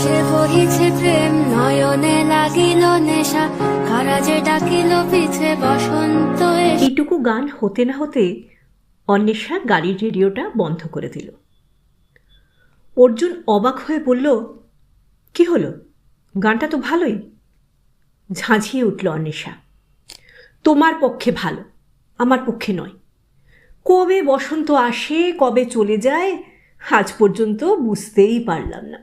আকাশে বহিছে প্রেম, নয়নে লাগিল নেশা, কারাজে ডাকিল পিছে বসন্ত। এইটুকু গান হতে না হতে অন্বেষা গাড়ির রেডিওটা বন্ধ করে দিল। অর্জুন অবাক হয়ে বলল, কি হলো, গানটা তো ভালোই। ঝাঁঝিয়ে উঠল অন্বেষা, তোমার পক্ষে ভালো, আমার পক্ষে নয়। কবে বসন্ত আসে কবে চলে যায় আজ পর্যন্ত বুঝতেই পারলাম না।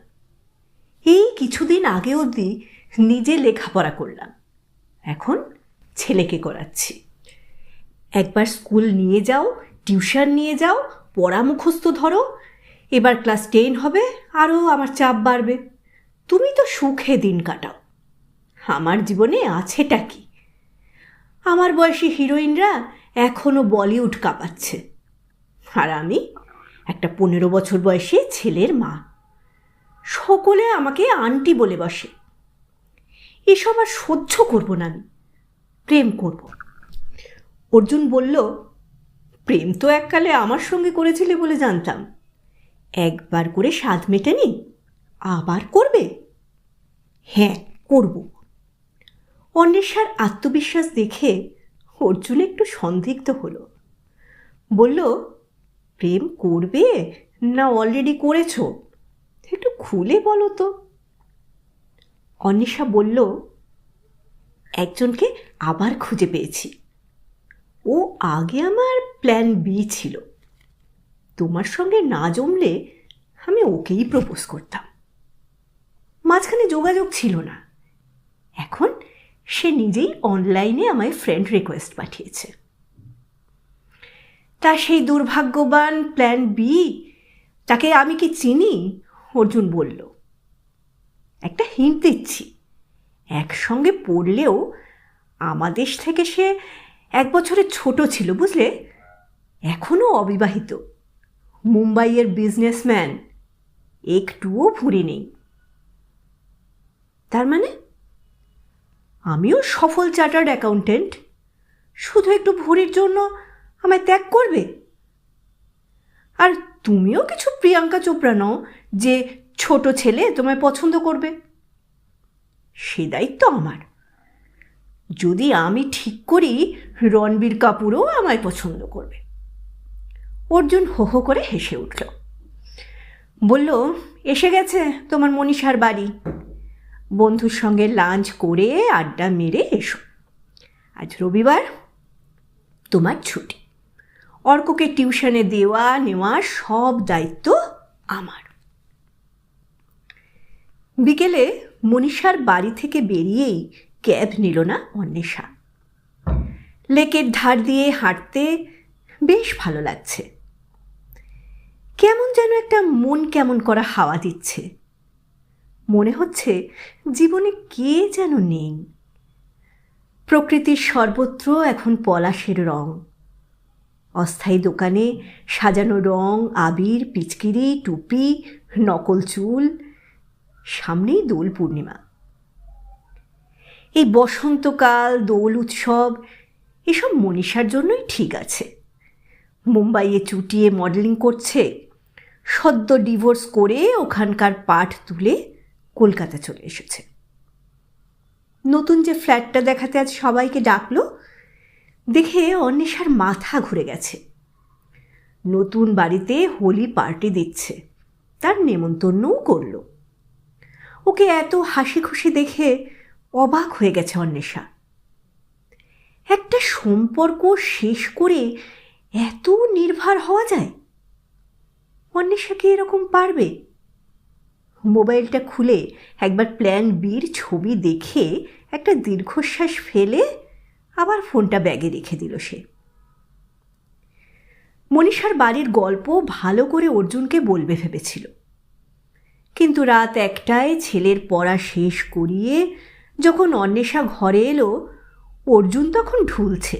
এই কিছুদিন আগে অবধি নিজে লেখাপড়া করলাম, এখন ছেলেকে করাচ্ছি। একবার স্কুল নিয়ে যাও, টিউশন নিয়ে যাও, পড়া মুখস্থ ধরো, এবার ক্লাস 10 হবে, আরও আমার চাপ বাড়বে। তুমি তো সুখে দিন কাটাও, আমার জীবনে আছেটা কি? আমার বয়সী হিরোইনরা এখনও বলিউড কাঁপাচ্ছে, আর আমি একটা 15 বছর বয়সী ছেলের মা। সকলে আমাকে আন্টি বলে বসে। এসব আর সহ্য করব না, আমি প্রেম করব। অর্জুন বলল, প্রেম তো এককালে আমার সঙ্গে করেছিলে বলে জানতাম, একবার করে স্বাদ মেটেনি, আবার করবে? হ্যাঁ, করব। অন্বেষার আত্মবিশ্বাস দেখে অর্জুন একটু সন্দিগ্ধ হলো। বলল, প্রেম করবে না অলরেডি করেছ? একটু খুলে বলো তো। অন্বেষা বলল, একজনকে আবার খুঁজে পেয়েছি। ও আগে আমার প্ল্যান বি ছিল। তোমার সঙ্গে না জমলে আমি ওকেই প্রপোজ করতাম। মাঝখানে যোগাযোগ ছিল না, এখন সে নিজেই অনলাইনে আমায় ফ্রেন্ড রিকোয়েস্ট পাঠিয়েছে। তা সেই দুর্ভাগ্যবান প্ল্যান বি, তাকে আমি কি চিনি? অর্জুন বলল, একটা হিন্ট দিচ্ছি, একসঙ্গে পড়লেও আমাদের থেকে সে 1 বছরের ছোট ছিল, বুঝলে? এখনও অবিবাহিত, মুম্বাইয়ের বিজনেসম্যান, একটুও ভুঁড়ি নেই। তার মানে আমিও সফল চার্টার্ড অ্যাকাউন্টেন্ট, শুধু একটু ভুঁড়ির জন্য আমায় ত্যাগ করবে? আর তুমিও কিছু প্রিয়াঙ্কা চোপড়া নও যে ছোট ছেলে তোমায় পছন্দ করবে। সে দায়িত্ব আমার। যদি আমি ঠিক করি, রণবীর কাপুরও আমায় পছন্দ করবে। অর্জুন হো হো করে হেসে উঠল, বলল, এসে গেছে তোমার মনীষার বাড়ি, বন্ধুর সঙ্গে লাঞ্চ করে আড্ডা মেরে এসো। আজ রবিবার, তোমার ছুটি, অর্ককে টিউশনে দেওয়া নেওয়া সব দায়িত্ব আমার। বিকেলে মনীষার বাড়ি থেকে বেরিয়েই ক্যাব নিল না অন্বেষা। লেকের ধার দিয়ে হাঁটতে বেশ ভালো লাগছে। কেমন যেন একটা মন কেমন করা হাওয়া দিচ্ছে। মনে হচ্ছে জীবনে কে যেন নেই। প্রকৃতির সর্বত্র এখন পলাশের রং। অস্থায়ী দোকানে সাজানো রং, আবির, পিচকিরি, টুপি, নকল চুল, সামনেই দোল পূর্ণিমা। এই বসন্তকাল, দোল উৎসব, এসব মনীষার জন্যই ঠিক আছে। মুম্বাইয়ে চুটিয়ে মডেলিং করছে, সদ্য ডিভোর্স করে ওখানকার পাঠ তুলে কলকাতা চলে এসেছে। নতুন যে ফ্ল্যাটটা দেখাতে আজ সবাইকে ডাকলো, দেখে অন্বেষার মাথা ঘুরে গেছে। নতুন বাড়িতে হোলি পার্টি দিচ্ছে, তার নেমন্তন্নও করল। ওকে এত হাসি খুশি দেখে অবাক হয়ে গেছে অন্বেষা। একটা সম্পর্ক শেষ করে এত নির্ভর হওয়া যায়? অন্বেষা কি এরকম পারবে? মোবাইলটা খুলে একবার প্ল্যান বির ছবি দেখে একটা দীর্ঘশ্বাস ফেলে আবার ফোনটা ব্যাগে রেখে দিল সে। মনীষার বাড়ির গল্প ভালো করে অর্জুনকে বলবে ভেবেছিল, কিন্তু রাত 1টায় ছেলের পড়া শেষ করিয়ে যখন অন্বেষা ঘরে এলো, অর্জুন তখন ঢুলছে।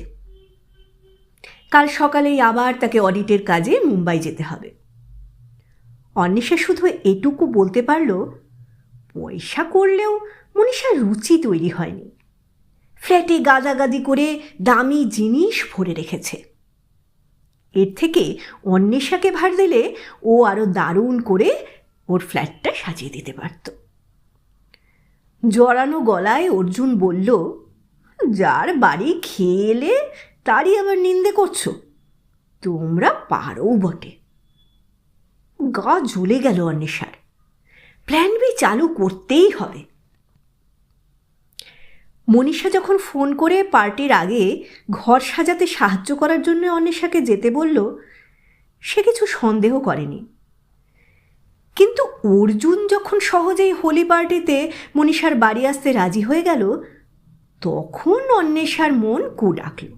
কাল সকালেই আবার তাকে অডিটের কাজে মুম্বাই যেতে হবে। অন্বেষা শুধু এটুকু বলতে পারল, পয়সা করলেও মনীষার রুচি তৈরি হয়নি। ফ্ল্যাটে গাদাগাদি করে দামি জিনিস ভরে রেখেছে। এর থেকে অন্বেষাকে ভার দিলে ও আরও দারুণ করে ওর ফ্ল্যাটটা সাজিয়ে দিতে পারত। জড়ানো গলায় অর্জুন বলল, যার বাড়ি খেয়ে এলে তারই আবার নিন্দে করছো? তোমরা পারো বটে। গা জ্বলে গেল অন্বেষার। প্ল্যান বি চালু করতেই হবে। মনীষা যখন ফোন করে পার্টির আগে ঘর সাজাতে সাহায্য করার জন্য অন্বেষাকে যেতে বলল, সে কিছু সন্দেহ করেনি। কিন্তু অর্জুন যখন সহজেই হোলি পার্টিতে মনীষার বাড়ি আসতে রাজি হয়ে গেল, তখন অন্বেষার মন কু ডাকল।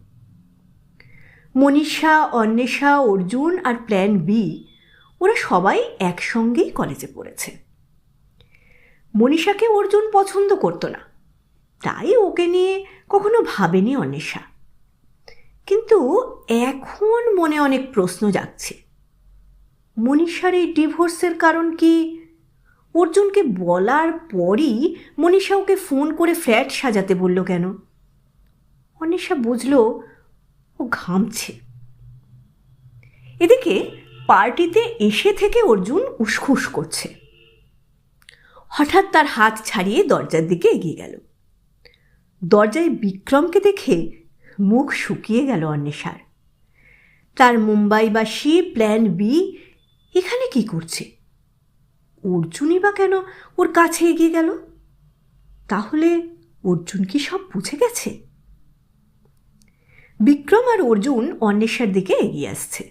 মনীষা, অন্বেষা, অর্জুন আর প্ল্যান বি, ওরা সবাই একসঙ্গেই কলেজে পড়েছে। মনীষাকে অর্জুন পছন্দ করতো না, তাই ওকে নিয়ে কখনো ভাবেনি অন্বেষা। কিন্তু এখন মনে অনেক প্রশ্ন জাগছে। মনীষার এই ডিভোর্সের কারণ কি? অর্জুনকে বলার পরই মনীষা ওকে ফোন করে ফ্ল্যাট সাজাতে বলল কেন? অন্বেষা বুঝল ও ঘামছে। এদিকে পার্টিতে এসে থেকে অর্জুন উসখুস করছে। হঠাৎ তার হাত ছাড়িয়ে দরজার দিকে এগিয়ে গেল। দরজায় বিক্রমকে দেখে মুখ শুকিয়ে গেল অন্বেষার। তার মুম্বাইবাসী প্ল্যান বি এখানে কি করছে? অর্জুনই বা কেন ওর কাছে এগিয়ে গেল? তাহলে অর্জুন কি সব বুঝে গেছে? বিক্রম আর অর্জুন অন্বেষার দিকে এগিয়ে আসছে।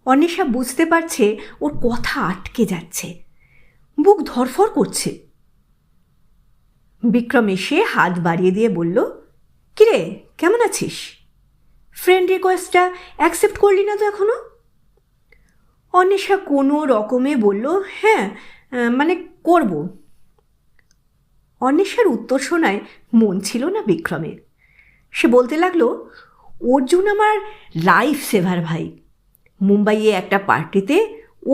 অন্বেষা বুঝতে পারছে ওর কথা আটকে যাচ্ছে, বুক ধরফর করছে। বিক্রম এসে হাত বাড়িয়ে দিয়ে বলল, কিরে, কেমন আছিস? ফ্রেন্ড রিকোয়েস্টটা অ্যাকসেপ্ট করলি না তো এখনো? অন্বেষা কোনো রকমে বলল, হ্যাঁ মানে করব। অন্বেষার উত্তর শোনায় মন ছিল না বিক্রমের। সে বলতে লাগলো, অর্জুন আমার লাইফ সেভার ভাই। মুম্বাইয়ে একটা পার্টিতে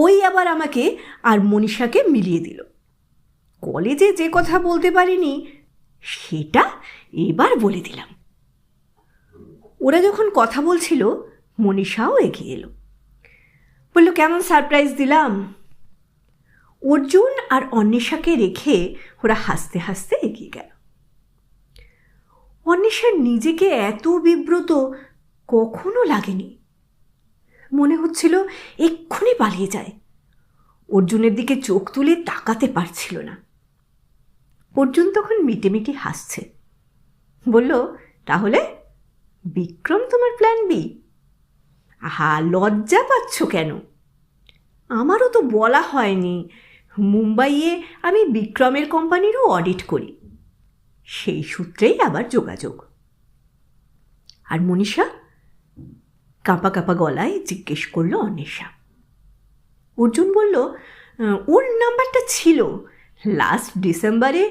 ওই আবার আমাকে আর মনীষাকে মিলিয়ে দিল। কলেজে যে কথা বলতে পারিনি সেটা এবার বলে দিলাম। ওরা যখন কথা বলছিল মনীষাও এগিয়ে এলো, বলল, কেমন সারপ্রাইজ দিলাম? অর্জুন আর অন্বেষাকে রেখে ওরা হাসতে হাসতে এগিয়ে গেল। অন্বেষার নিজেকে এত বিব্রত কখনো লাগেনি। মনে হচ্ছিল এক্ষুনি পালিয়ে যায়। অর্জুনের দিকে চোখ তুলে তাকাতে পারছিল না। অর্জুন তখন মিটিমিটি হাসছে, বলল, তাহলে বিক্রম তোমার প্ল্যান বি? আহা, লজ্জা পাচ্ছ কেন? আমারও তো বলা হয়নি মুম্বাইয়ে আমি বিক্রমের কোম্পানিরও অডিট করি, সেই সূত্রেই আবার যোগাযোগ। আর মনীষা? কাঁপা কাঁপা গলায় জিজ্ঞেস করলো অন্বেষা। অর্জুন বলল, ওর নাম্বারটা ছিল, লাস্ট ডিসেম্বরে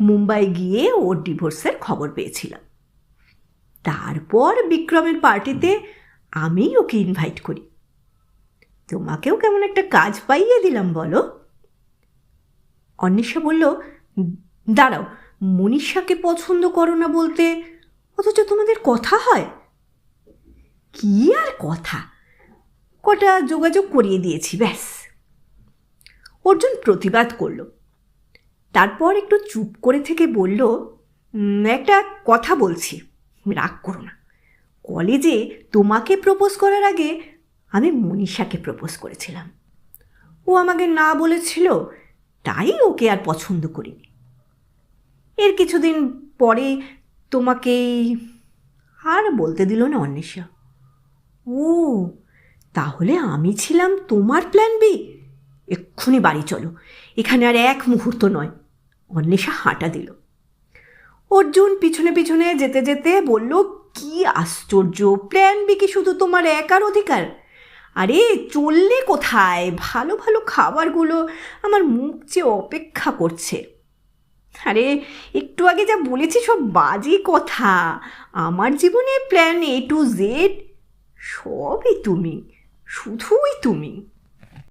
মুম্বাই গিয়ে ওর ডিভোর্সের খবর পেয়েছিলাম। তারপর বিক্রমের পার্টিতে আমিই ওকে ইনভাইট করি। তোমাকেও কেমন একটা কাজ পাইয়ে দিলাম বলো। অন্বেষা বলল, দাঁড়াও, মনীষাকে পছন্দ করো না বলতে অথচ তোমাদের কথা হয়? কি আর কথা, কটা যোগাযোগ করিয়ে দিয়েছি ব্যাস। অর্জুন প্রতিবাদ করল, তারপর একটু চুপ করে থেকে বলল, একটা কথা বলছি, রাগ করো না। কলেজে তোমাকে প্রপোজ করার আগে আমি মনীষাকে প্রপোজ করেছিলাম। ও আমাকে না বলেছিল, তাই ওকে আর পছন্দ করিনি। এর কিছুদিন পরে তোমাকেই। আর বলতে দিল না অন্বেষা। ও, তাহলে আমি ছিলাম তোমার প্ল্যান বি? এক্ষুনি বাড়ি চলো, এখানে আর এক মুহূর্ত নয়। অন্বেষা হাঁটা দিল। অর্জুন পিছনে পিছনে যেতে যেতে বলল, কি আশ্চর্য, প্ল্যান বি কি শুধু তোমার একার অধিকার? আরে চললে কোথায়? ভালো ভালো খাবারগুলো আমার মুখ চেয়ে অপেক্ষা করছে। আরে একটু আগে যা বলেছি সব বাজে কথা। আমার জীবনে প্ল্যান A to Z সবই তুমি, শুধুই তুমি।